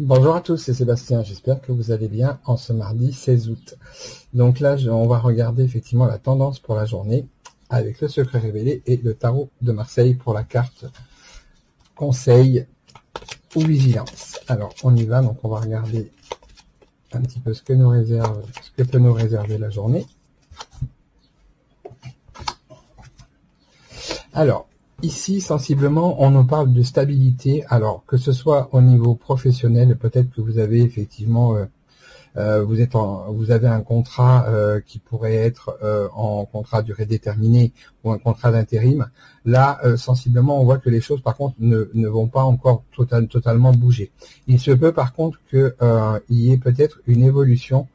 Bonjour à tous, c'est Sébastien, j'espère que vous allez bien en ce mardi 16 août. Donc là, on va regarder effectivement la tendance pour la journée avec le secret révélé et le tarot de Marseille pour la carte conseil ou vigilance. Alors on y va, donc on va regarder un petit peu ce que peut nous réserver la journée. Alors, ici, sensiblement, on nous parle de stabilité, alors que ce soit au niveau professionnel, peut-être que vous avez effectivement, vous avez un contrat qui pourrait être en contrat à durée déterminée ou un contrat d'intérim. Là, sensiblement, on voit que les choses, par contre, ne vont pas encore totalement bouger. Il se peut, par contre, qu'il y ait peut-être une évolution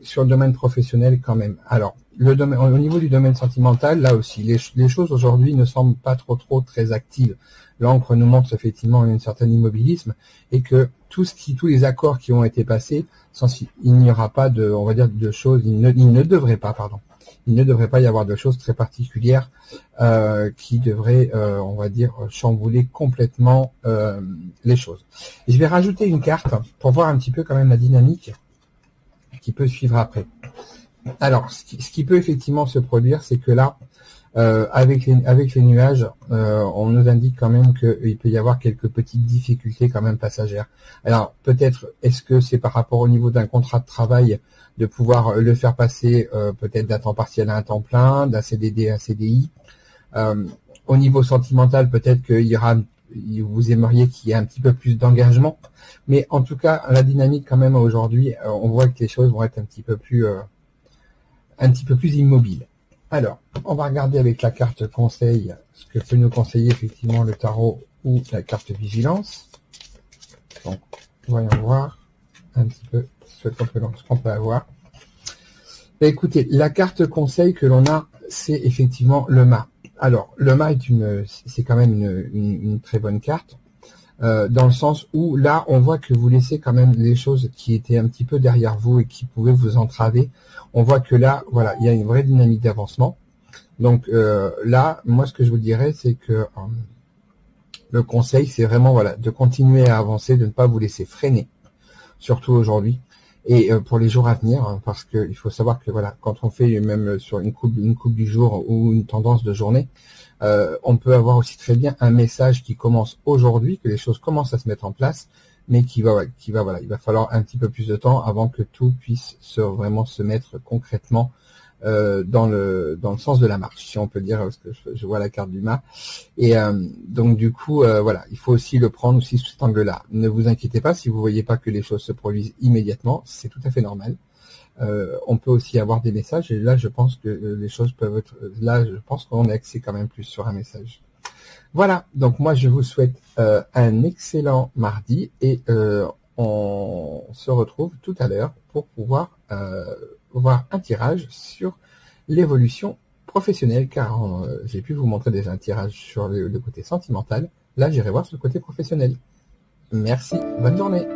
sur le domaine professionnel quand même. Alors, au niveau du domaine sentimental, là aussi, les choses aujourd'hui ne semblent pas trop très actives. L'encre nous montre effectivement un certain immobilisme et que tous les accords qui ont été passés, il n'y aura pas de, on va dire, de choses, il ne devrait pas y avoir de choses très particulières qui devraient, on va dire, chambouler complètement les choses. Et je vais rajouter une carte pour voir un petit peu quand même la dynamique qui peut suivre après. Alors, ce qui peut effectivement se produire, c'est que là, avec les nuages, on nous indique quand même qu'il peut y avoir quelques petites difficultés quand même passagères. Alors, peut-être, est-ce que c'est par rapport au niveau d'un contrat de travail, de pouvoir le faire passer peut-être d'un temps partiel à un temps plein, d'un CDD à un CDI. Au niveau sentimental, peut-être vous aimeriez qu'il y ait un petit peu plus d'engagement. Mais en tout cas, la dynamique quand même aujourd'hui, on voit que les choses vont être un petit peu plus immobiles. Alors, on va regarder avec la carte conseil ce que peut nous conseiller effectivement le tarot ou la carte vigilance. Donc, voyons voir un petit peu ce qu'on peut avoir. Et écoutez, la carte conseil que l'on a, c'est effectivement le mât. Alors, le mât c'est quand même une très bonne carte, dans le sens où là, on voit que vous laissez quand même les choses qui étaient un petit peu derrière vous et qui pouvaient vous entraver. On voit que là, voilà, il y a une vraie dynamique d'avancement. Donc là, moi, ce que je vous dirais, c'est que le conseil, c'est vraiment voilà, de continuer à avancer, de ne pas vous laisser freiner, surtout aujourd'hui. Et pour les jours à venir, hein, parce qu'il faut savoir que voilà, quand on fait même sur une coupe du jour ou une tendance de journée, on peut avoir aussi très bien un message qui commence aujourd'hui, que les choses commencent à se mettre en place, mais il va falloir un petit peu plus de temps avant que tout puisse vraiment se mettre concrètement dans le sens de la marche, si on peut dire, parce que je vois la carte du mât. Et donc du coup, voilà, il faut aussi le prendre aussi sous cet angle-là. Ne vous inquiétez pas si vous voyez pas que les choses se produisent immédiatement, c'est tout à fait normal. On peut aussi avoir des messages, et là je pense que les choses peuvent être, là je pense qu'on est axé quand même plus sur un message. Voilà, donc moi je vous souhaite un excellent mardi, et on se retrouve tout à l'heure pour pouvoir voir un tirage sur l'évolution professionnelle, car j'ai pu vous montrer déjà un tirage sur le côté sentimental. Là j'irai voir sur le côté professionnel. Merci, bonne journée.